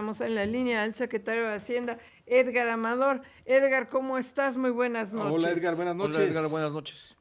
tenemos en la línea al secretario de Hacienda, Edgar Amador. Edgar, ¿cómo estás? Muy buenas Hola Edgar, noches. buenas Hola Edgar, noches. buenas noches.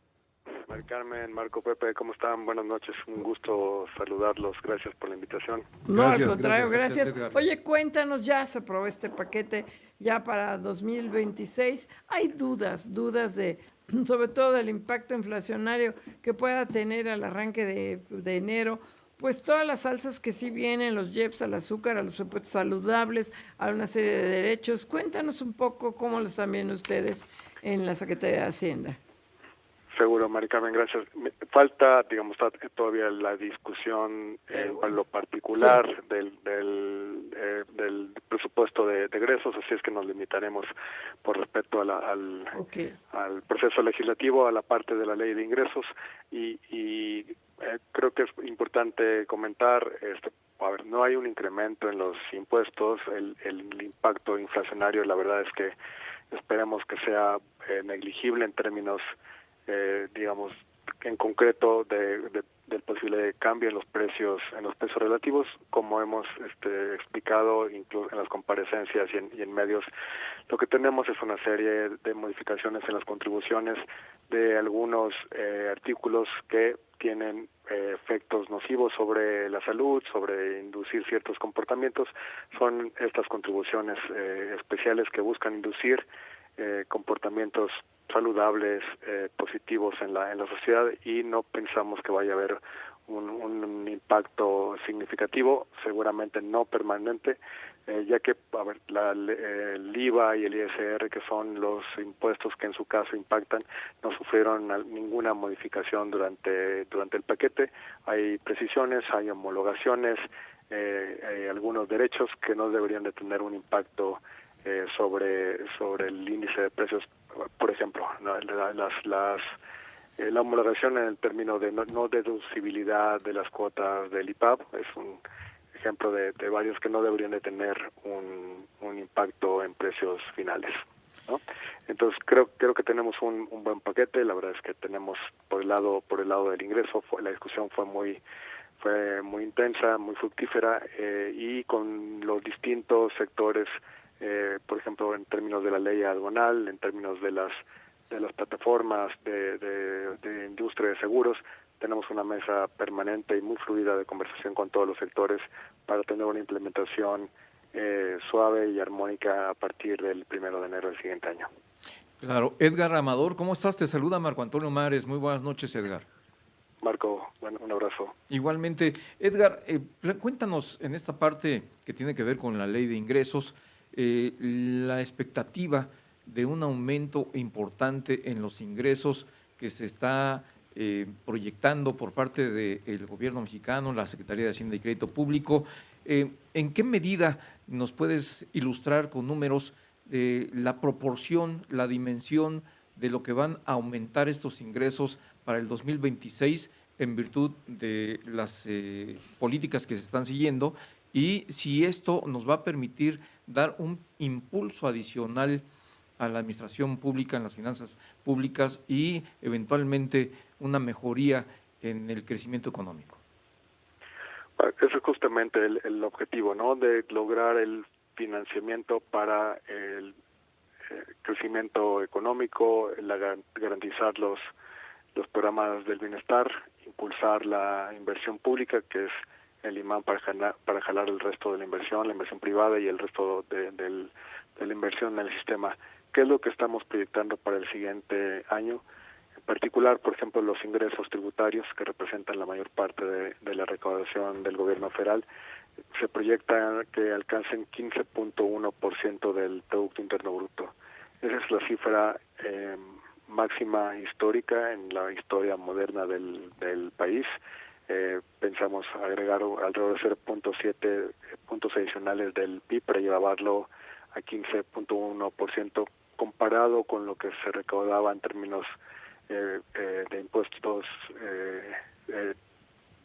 Mari Carmen, Marco, Pepe, ¿cómo están? Buenas noches, un gusto saludarlos, gracias por la invitación. No, al Gracias, contrario, gracias. Gracias gracias. Edgar. Oye, cuéntanos, ya se aprobó este paquete ya para 2026. Hay dudas de, sobre todo del impacto inflacionario que pueda tener al arranque de enero. Pues todas las alzas que sí vienen, los IEPS, al azúcar, a los supuestos saludables, a una serie de derechos. Cuéntanos un poco cómo lo están viendo ustedes en la Secretaría de Hacienda. Seguro, Mari Carmen, gracias. Falta, digamos, todavía la discusión en lo particular Sí. del presupuesto de egresos, así es que nos limitaremos por respeto Ok. al proceso legislativo, a la parte de la ley de ingresos creo que es importante comentar, a ver, no hay un incremento en los impuestos, el impacto inflacionario, la verdad es que esperemos que sea negligible en términos digamos, en concreto del posible cambio en los precios relativos, como hemos explicado incluso en las comparecencias y en medios. Lo que tenemos es una serie de modificaciones en las contribuciones de algunos artículos que tienen efectos nocivos sobre la salud, sobre inducir ciertos comportamientos. Son estas contribuciones especiales que buscan inducir comportamientos saludables, positivos en la sociedad, y no pensamos que vaya a haber un impacto significativo, seguramente no permanente, ya que a ver, el IVA y el ISR, que son los impuestos que en su caso impactan, no sufrieron ninguna modificación durante el paquete. Hay precisiones, hay homologaciones, hay algunos derechos que no deberían de tener un impacto sobre el índice de precios, por ejemplo, ¿no? La homologación en el término de no deducibilidad de las cuotas del IPAB es un ejemplo de varios que no deberían de tener un impacto en precios finales, ¿no? Entonces creo que tenemos un buen paquete. La verdad es que tenemos por el lado del ingreso, la discusión fue muy intensa, muy fructífera, y con los distintos sectores, por ejemplo, en términos de la ley aduanal, en términos de las plataformas de industria de seguros, tenemos una mesa permanente y muy fluida de conversación con todos los sectores para tener una implementación suave y armónica a partir del 1 de enero del siguiente año. Claro, Edgar Amador, ¿cómo estás? Te saluda Marco Antonio Mares. Muy buenas noches, Edgar. Marco, bueno, un abrazo. Igualmente, Edgar, cuéntanos en esta parte que tiene que ver con la ley de ingresos, la expectativa de un aumento importante en los ingresos que se está proyectando por parte del gobierno mexicano, la Secretaría de Hacienda y Crédito Público. ¿En qué medida nos puedes ilustrar con números la proporción, la dimensión de lo que van a aumentar estos ingresos para el 2026 en virtud de las políticas que se están siguiendo, y si esto nos va a permitir dar un impulso adicional a la administración pública, en las finanzas públicas, y eventualmente una mejoría en el crecimiento económico? Ese es justamente el objetivo, ¿no? De lograr el financiamiento para el crecimiento económico, garantizar los programas del bienestar, impulsar la inversión pública, que es el imán para jalar el resto de la inversión privada y el resto de la inversión en el sistema. ¿Qué es lo que estamos proyectando para el siguiente año? En particular, por ejemplo, los ingresos tributarios, que representan la mayor parte de la recaudación del gobierno federal, se proyecta que alcancen 15.1% del Producto Interno Bruto. Esa es la cifra máxima histórica en la historia moderna del país. Pensamos agregar alrededor de 0.7 puntos adicionales del PIB para llevarlo a 15.1%, comparado con lo que se recaudaba en términos de impuestos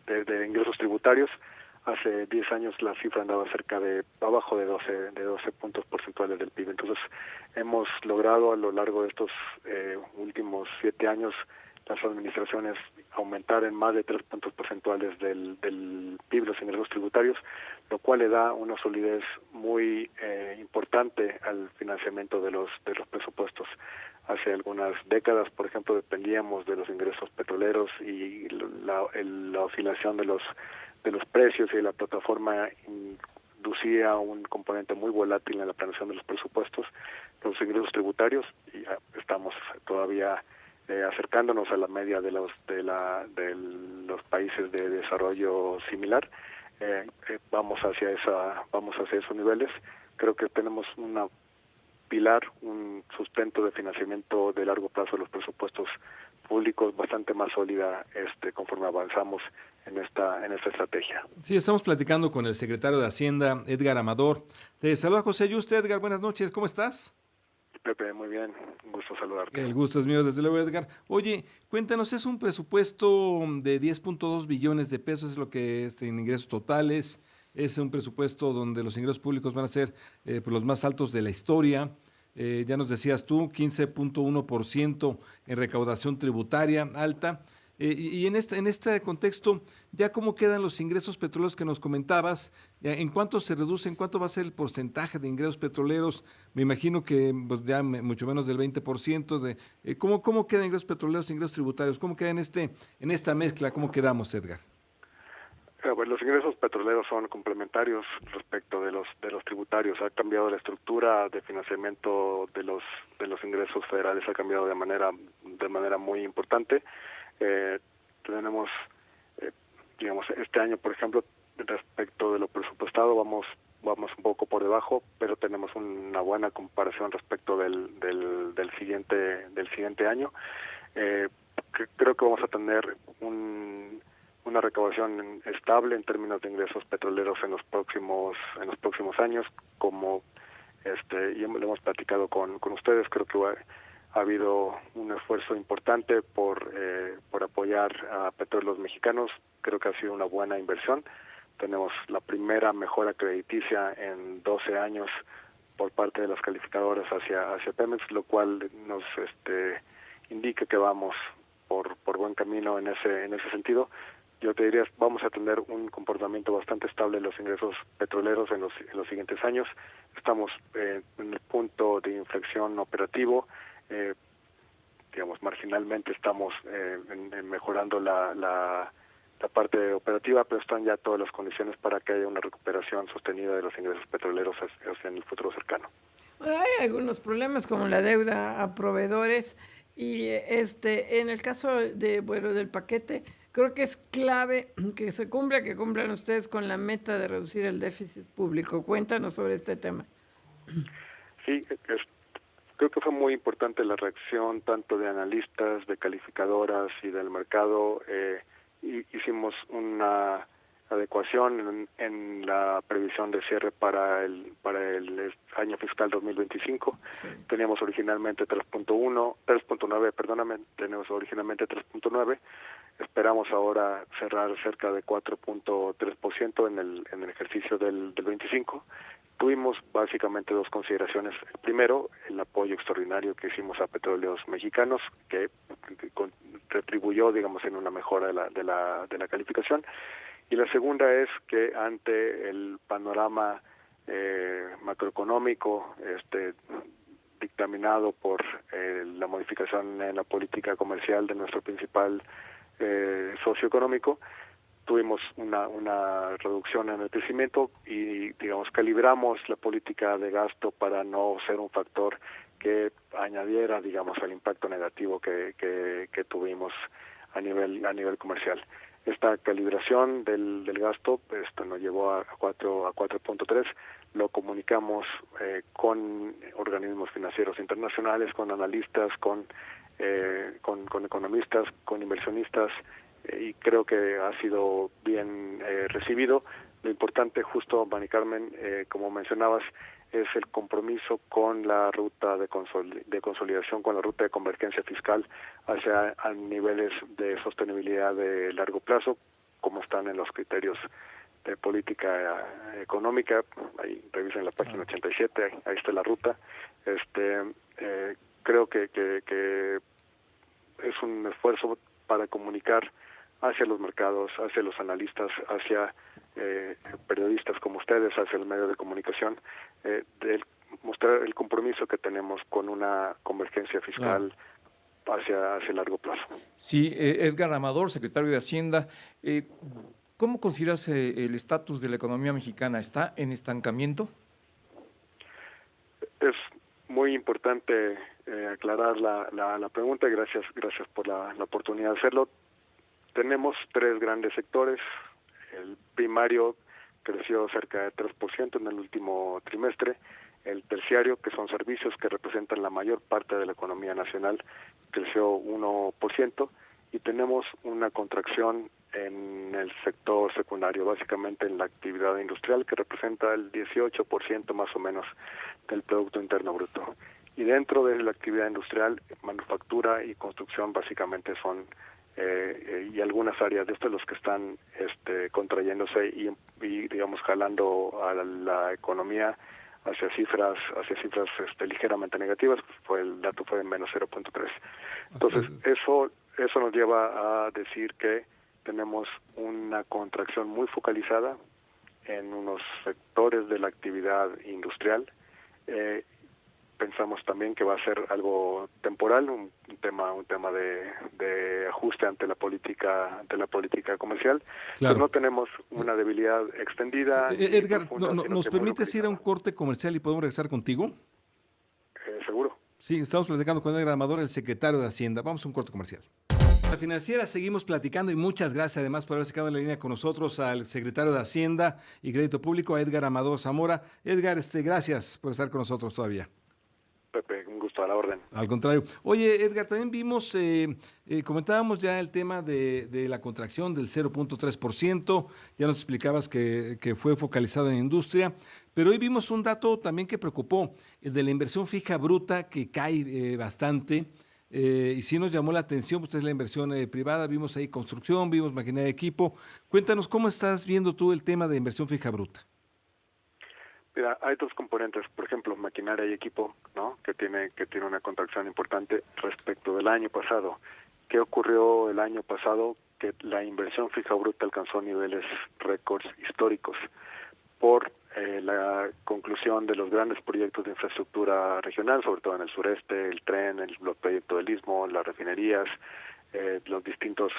de ingresos tributarios. Hace 10 años la cifra andaba cerca de abajo de 12 puntos porcentuales del PIB. Entonces hemos logrado a lo largo de estos últimos 7 años las administraciones aumentar en más de 3 puntos porcentuales del PIB los ingresos tributarios, lo cual le da una solidez muy importante al financiamiento de los presupuestos. Hace algunas décadas, por ejemplo, dependíamos de los ingresos petroleros y la oscilación de los precios y de la plataforma inducía un componente muy volátil en la planeación de los presupuestos. Los ingresos tributarios, y estamos todavía acercándonos a la media de los países de desarrollo similar. Vamos hacia esos niveles. Creo que tenemos un sustento de financiamiento de largo plazo de los presupuestos públicos bastante más sólida conforme avanzamos en esta estrategia. Sí, estamos platicando con el secretario de Hacienda, Edgar Amador. Te saluda José Yuste. Edgar, buenas noches, ¿cómo estás? Pepe, muy bien, un gusto saludarte. El gusto es mío, desde luego, Edgar. Oye, cuéntanos, es un presupuesto de 10.2 billones de pesos, es lo que es en ingresos totales, es un presupuesto donde los ingresos públicos van a ser pues los más altos de la historia. Ya nos decías tú, 15.1% en recaudación tributaria alta. Y en este contexto, ¿ya cómo quedan los ingresos petroleros que nos comentabas? ¿En cuánto se reduce? ¿En cuánto va a ser el porcentaje de ingresos petroleros? Me imagino que pues, ya mucho menos del 20%. ¿Cómo quedan ingresos petroleros e ingresos tributarios? ¿Cómo queda en esta mezcla? ¿Cómo quedamos, Edgar? Bueno, los ingresos petroleros son complementarios respecto de los tributarios. Ha cambiado la estructura de financiamiento de los ingresos federales, ha cambiado de manera muy importante. Tenemos, digamos, este año, por ejemplo, respecto de lo presupuestado, vamos un poco por debajo, pero tenemos una buena comparación respecto del siguiente año. Creo que vamos a tener una recaudación estable en términos de ingresos petroleros en los próximos años, como ya lo hemos platicado con ustedes. Creo que ha habido un esfuerzo importante por apoyar a Petróleos Mexicanos. Creo que ha sido una buena inversión. Tenemos la primera mejora crediticia en 12 años por parte de las calificadoras hacia Pemex, lo cual nos indica que vamos por buen camino en ese sentido. Yo te diría, vamos a tener un comportamiento bastante estable en los ingresos petroleros en los siguientes años. Estamos en el punto de inflexión operativo. Digamos, marginalmente estamos mejorando la parte operativa, pero están ya todas las condiciones para que haya una recuperación sostenida de los ingresos petroleros en el futuro cercano. Hay algunos problemas como la deuda a proveedores y en el caso del paquete, creo que es clave que cumplan ustedes con la meta de reducir el déficit público. Cuéntanos sobre este tema. Sí, creo que fue muy importante la reacción tanto de analistas, de calificadoras y del mercado. Hicimos una adecuación en la previsión de cierre para el año fiscal 2025. Sí. Teníamos originalmente 3.9. Esperamos ahora cerrar cerca de 4.3% en el ejercicio del 25. Tuvimos básicamente dos consideraciones. Primero, el apoyo extraordinario que hicimos a Petróleos Mexicanos, que retribuyó, digamos, en una mejora de la calificación. Y la segunda es que ante el panorama macroeconómico dictaminado por la modificación en la política comercial de nuestro principal socio económico, tuvimos una reducción en el crecimiento y, digamos, calibramos la política de gasto para no ser un factor que añadiera, digamos, al impacto negativo que tuvimos a nivel comercial. Esta calibración del gasto nos llevó a 4.3. Lo comunicamos con organismos financieros internacionales, con analistas, con economistas, con inversionistas, y creo que ha sido bien recibido. Lo importante, justo, Mari Carmen, como mencionabas, es el compromiso con la ruta de consolidación, con la ruta de convergencia fiscal hacia a niveles de sostenibilidad de largo plazo, como están en los criterios de política económica. Ahí revisen la página 87, ahí está la ruta. Creo que es un esfuerzo para comunicar hacia los mercados, hacia los analistas, hacia periodistas como ustedes, hacia el medio de comunicación, mostrar el compromiso que tenemos con una convergencia fiscal hacia largo plazo. Sí, Edgar Amador, secretario de Hacienda, ¿cómo consideras el estatus de la economía mexicana? ¿Está en estancamiento? Es muy importante aclarar la pregunta y gracias por la oportunidad de hacerlo. Tenemos 3 grandes sectores. El primario creció cerca de 3% en el último trimestre. El terciario, que son servicios que representan la mayor parte de la economía nacional, creció 1%. Y tenemos una contracción en el sector secundario, básicamente en la actividad industrial, que representa el 18% más o menos del Producto Interno Bruto. Y dentro de la actividad industrial, manufactura y construcción básicamente son y algunas áreas de estos los que están contrayéndose y digamos jalando a la economía hacia cifras ligeramente negativas. El dato fue de menos 0.3. Entonces eso nos lleva a decir que tenemos una contracción muy focalizada en unos sectores de la actividad industrial. Pensamos también que va a ser algo temporal, un tema de ajuste ante la política comercial. Claro. Pero no tenemos una debilidad extendida. Edgar, profunda, ¿nos permites ir a un corte comercial y podemos regresar contigo? Seguro. Sí, estamos platicando con Edgar Amador, el secretario de Hacienda. Vamos a un corte comercial. La financiera, seguimos platicando y muchas gracias además por haberse quedado en la línea con nosotros al secretario de Hacienda y Crédito Público, a Edgar Amador Zamora. Edgar, gracias por estar con nosotros todavía. Pepe, un gusto, a la orden. Al contrario. Oye, Edgar, también vimos, comentábamos ya el tema de la contracción del 0.3%, ya nos explicabas que fue focalizado en industria, pero hoy vimos un dato también que preocupó, el de la inversión fija bruta que cae bastante, y sí nos llamó la atención, pues es la inversión privada, vimos ahí construcción, vimos maquinaria de equipo. Cuéntanos, ¿cómo estás viendo tú el tema de inversión fija bruta? Mira, hay 2 componentes, por ejemplo, maquinaria y equipo, ¿no? Que tiene una contracción importante respecto del año pasado. ¿Qué ocurrió el año pasado? Que la inversión fija bruta alcanzó niveles récords históricos por la conclusión de los grandes proyectos de infraestructura regional, sobre todo en el sureste, el tren, los proyectos del Istmo, las refinerías, los distintos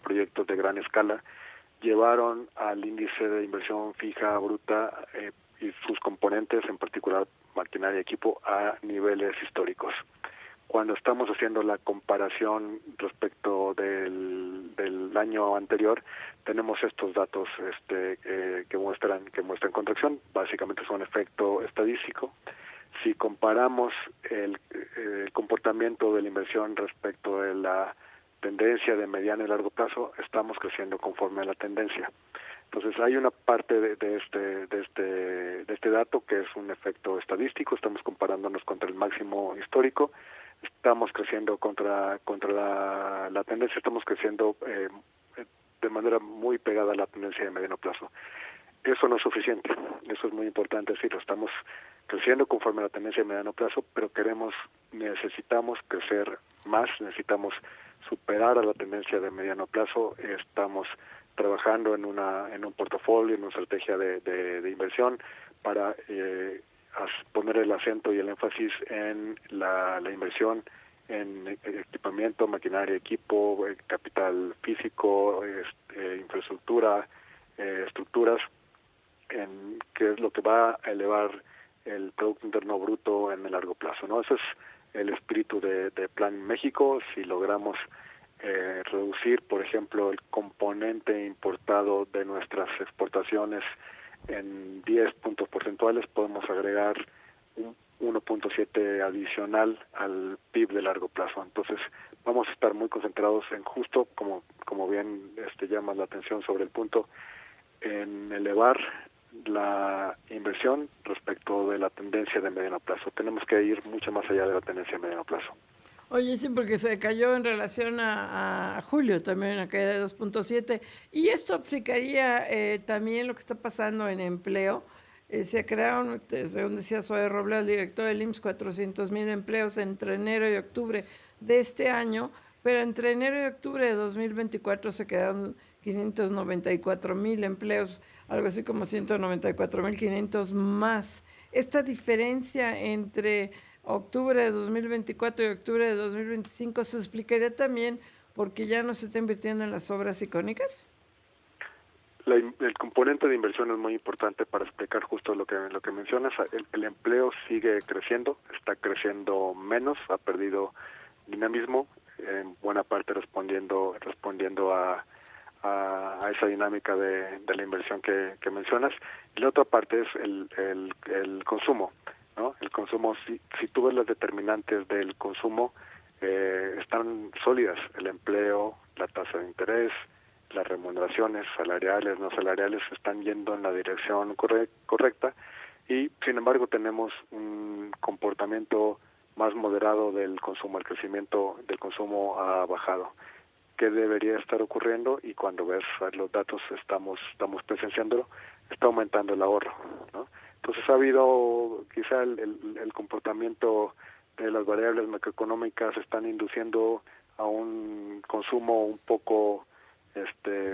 proyectos de gran escala, llevaron al índice de inversión fija bruta y sus componentes, en particular maquinaria y equipo, a niveles históricos. Cuando estamos haciendo la comparación respecto del año anterior, tenemos estos datos que muestran contracción. Básicamente es un efecto estadístico. Si comparamos el comportamiento de la inversión respecto de la tendencia de mediano y largo plazo, estamos creciendo conforme a la tendencia. Entonces hay una parte de este dato que es un efecto estadístico. Estamos comparándonos contra el máximo histórico, estamos creciendo contra la tendencia, estamos creciendo de manera muy pegada a la tendencia de mediano plazo. Eso no es suficiente, eso es muy importante decirlo. Estamos creciendo conforme a la tendencia de mediano plazo, pero necesitamos crecer más, necesitamos superar a la tendencia de mediano plazo. Estamos trabajando en un portafolio, en una estrategia de inversión para poner el acento y el énfasis en la inversión en equipamiento, maquinaria, equipo, capital físico, infraestructura, estructuras, que es lo que va a elevar el Producto Interno Bruto en el largo plazo, ¿no? Ese es el espíritu de Plan México. Si logramos reducir, por ejemplo, el componente importado de nuestras exportaciones en 10 puntos porcentuales, podemos agregar un 1.7 adicional al PIB de largo plazo. Entonces, vamos a estar muy concentrados en justo, como bien llamas la atención sobre el punto, en elevar la inversión respecto de la tendencia de mediano plazo. Tenemos que ir mucho más allá de la tendencia de mediano plazo. Oye, sí, porque se cayó en relación a julio también, una caída de 2.7. Y esto aplicaría también lo que está pasando en empleo. Se crearon, según decía Zoe Robledo, el director del IMSS, 400,000 empleos entre enero y octubre de este año. pero entre enero y octubre de 2024 se quedaron 594,000 empleos, algo así como 194,500 más. Esta diferencia entre octubre de 2024 y octubre de 2025 se explicaría también porque ya no se está invirtiendo en las obras icónicas. El componente de inversión es muy importante para explicar justo lo que mencionas. El empleo sigue creciendo, está creciendo menos, ha perdido dinamismo, en buena parte respondiendo a esa dinámica de la inversión que mencionas. Y la otra parte es el consumo, ¿no? El consumo, si tú ves las determinantes del consumo, están sólidas. El empleo, la tasa de interés, las remuneraciones salariales, no salariales, están yendo en la dirección correcta, y sin embargo tenemos un comportamiento más moderado del consumo. El crecimiento del consumo ha bajado. ¿Qué debería estar ocurriendo? Y cuando ves los datos estamos presenciándolo, está aumentando el ahorro, ¿no? Entonces ha habido quizá el comportamiento de las variables macroeconómicas están induciendo a un consumo un poco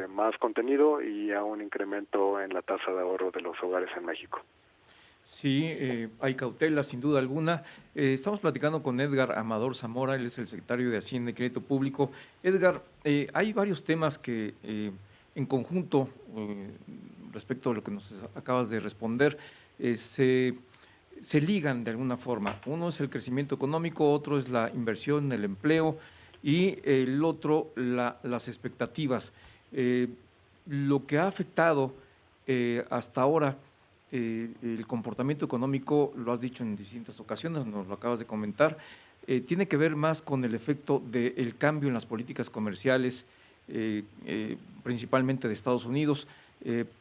más contenido y a un incremento en la tasa de ahorro de los hogares en México. Sí, hay cautela, sin duda alguna. Estamos platicando con Edgar Amador Zamora, él es el secretario de Hacienda y Crédito Público. Edgar, hay varios temas que en conjunto, respecto a lo que nos acabas de responder, se ligan de alguna forma. Uno es el crecimiento económico, otro es la inversión, el empleo, y el otro, las expectativas. Lo que ha afectado hasta ahora el comportamiento económico, lo has dicho en distintas ocasiones, nos lo acabas de comentar, tiene que ver más con el efecto del cambio en las políticas comerciales, principalmente de Estados Unidos,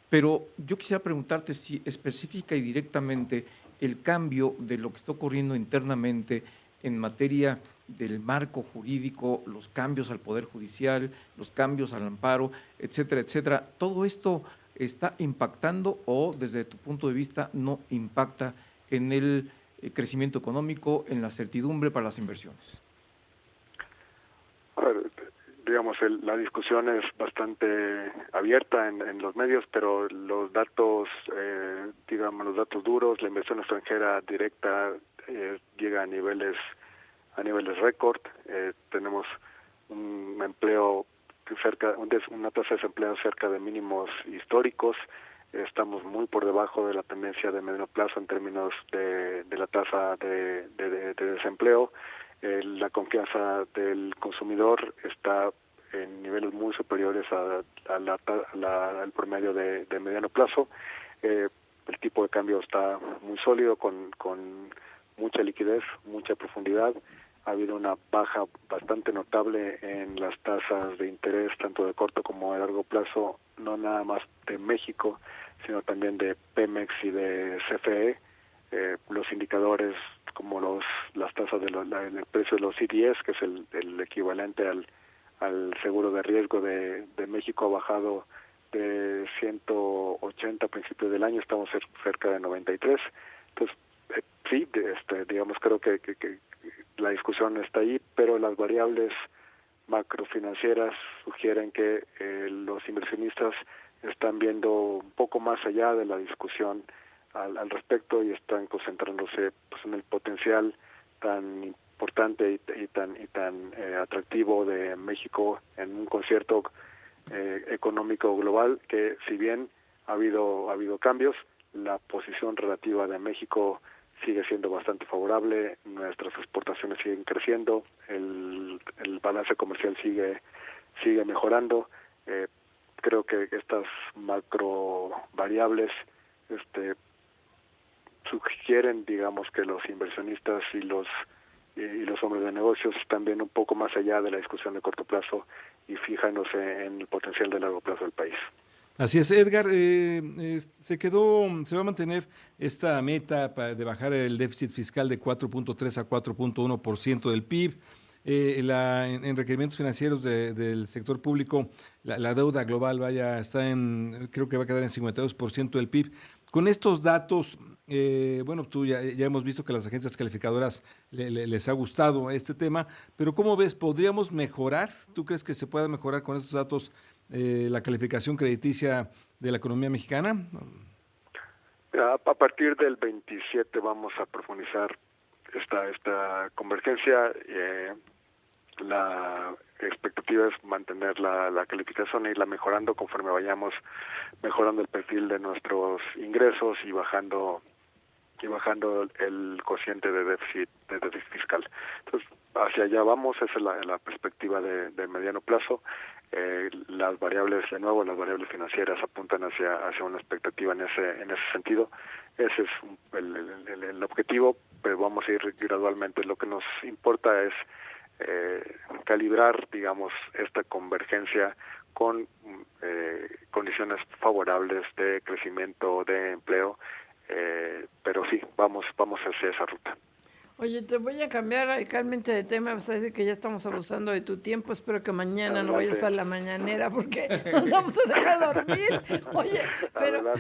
pero yo quisiera preguntarte si específica y directamente el cambio de lo que está ocurriendo internamente en materia del marco jurídico, los cambios al Poder Judicial, los cambios al amparo, etcétera, etcétera. ¿Todo esto está impactando o desde tu punto de vista no impacta en el crecimiento económico, en la certidumbre para las inversiones? A ver, digamos, la discusión es bastante abierta en los medios, pero los datos, los datos duros, la inversión extranjera directa llega a niveles récord. Tenemos un empleo una tasa de desempleo cerca de mínimos históricos. Estamos muy por debajo de la tendencia de mediano plazo en términos de la tasa de desempleo. La confianza del consumidor está en niveles muy superiores al promedio de mediano plazo. El tipo de cambio está muy sólido, con mucha liquidez, mucha profundidad. Ha habido una baja bastante notable en las tasas de interés, tanto de corto como de largo plazo, no nada más de México, sino también de Pemex y de CFE. Los indicadores como las tasas del precio de los CDS, que es el equivalente al seguro de riesgo de México, ha bajado de 180 a principios del año, estamos cerca de 93. Entonces, sí, digamos, creo que la discusión está ahí, pero las variables macrofinancieras sugieren que los inversionistas están viendo un poco más allá de la discusión al respecto y están concentrándose pues en el potencial tan importante y tan atractivo de México en un concierto económico global, que si bien ha habido cambios, la posición relativa de México sigue siendo bastante favorable, nuestras exportaciones siguen creciendo, el balance comercial sigue mejorando. Creo que estas macro variables sugieren, digamos, que los inversionistas y los hombres de negocios están viendo un poco más allá de la discusión de corto plazo y fijándose en el potencial de largo plazo del país. Así es, Edgar, se va a mantener esta meta de bajar el déficit fiscal de 4.3 a 4.1% del PIB. En requerimientos financieros del sector público, la deuda global creo que va a quedar en 52% del PIB. Con estos datos, bueno, tú ya hemos visto que a las agencias calificadoras les ha gustado este tema, pero ¿cómo ves? ¿Podríamos mejorar? ¿Tú crees que se pueda mejorar con estos datos la calificación crediticia de la economía mexicana? A partir del 27 vamos a profundizar esta convergencia. La expectativa es mantener la calificación e irla mejorando conforme vayamos mejorando el perfil de nuestros ingresos y bajando el cociente de déficit fiscal. Entonces, hacia allá vamos, esa es la perspectiva de mediano plazo. Las variables, de nuevo, las variables financieras apuntan hacia una expectativa en ese sentido. Ese es el objetivo, pero vamos a ir gradualmente. Lo que nos importa es calibrar, digamos, esta convergencia con condiciones favorables de crecimiento, de empleo, pero sí, vamos hacia esa ruta. Oye, te voy a cambiar radicalmente de tema, vas a decir que ya estamos abusando de tu tiempo, espero que mañana no vayas a la mañanera porque nos vamos a dejar dormir. Oye, pero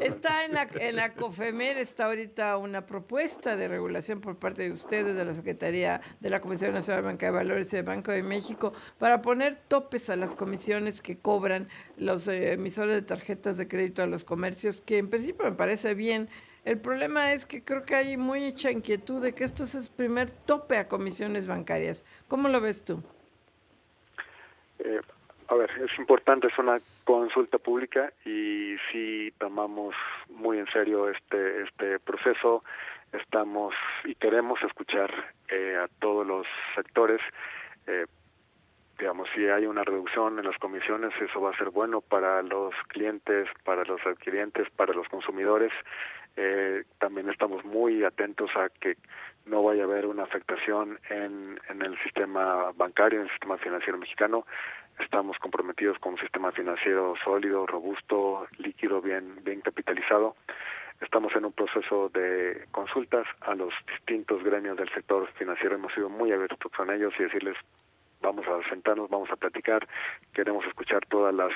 está en la COFEMER, está ahorita una propuesta de regulación por parte de ustedes, de la Secretaría de la Comisión Nacional de Banca de Valores y del Banco de México, para poner topes a las comisiones que cobran los emisores de tarjetas de crédito a los comercios, que en principio me parece bien. El problema es que creo que hay mucha inquietud de que esto es el primer tope a comisiones bancarias. ¿Cómo lo ves tú? A ver, es importante, es una consulta pública y sí tomamos muy en serio este proceso. Estamos y queremos escuchar a todos los sectores. Digamos, si hay una reducción en las comisiones, eso va a ser bueno para los clientes, para los adquirientes, para los consumidores. También estamos muy atentos a que no vaya a haber una afectación en el sistema bancario, en el sistema financiero mexicano. Estamos comprometidos con un sistema financiero sólido, robusto, líquido, bien capitalizado. Estamos en un proceso de consultas a los distintos gremios del sector financiero. Hemos sido muy abiertos con ellos y decirles, vamos a sentarnos, vamos a platicar, queremos escuchar todas las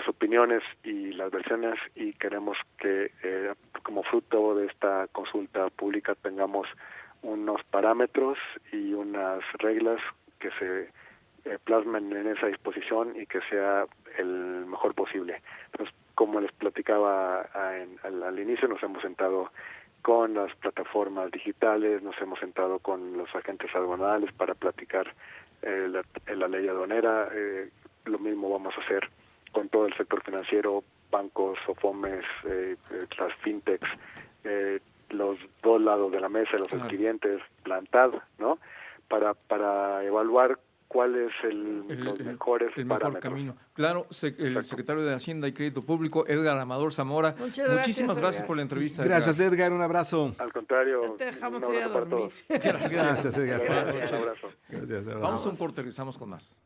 opiniones y las versiones y queremos que como fruto de esta consulta pública tengamos unos parámetros y unas reglas que se plasmen en esa disposición y que sea el mejor posible. Entonces, como les platicaba al inicio, nos hemos sentado con las plataformas digitales, nos hemos sentado con los agentes aduanales para platicar la ley aduanera. Lo mismo vamos a hacer con todo el sector financiero, bancos, SOFOMES, las fintechs, los dos lados de la mesa, los adquirientes, plantad, ¿no? Para evaluar cuál es los mejores mejor camino. Claro, el secretario de Hacienda y Crédito Público, Edgar Amador Zamora. Muchísimas gracias por la entrevista. Gracias, Edgar, un abrazo. Al contrario, te dejamos ir a dormir. Gracias, Edgar. Un abrazo. Gracias, vamos a un corte, regresamos con más.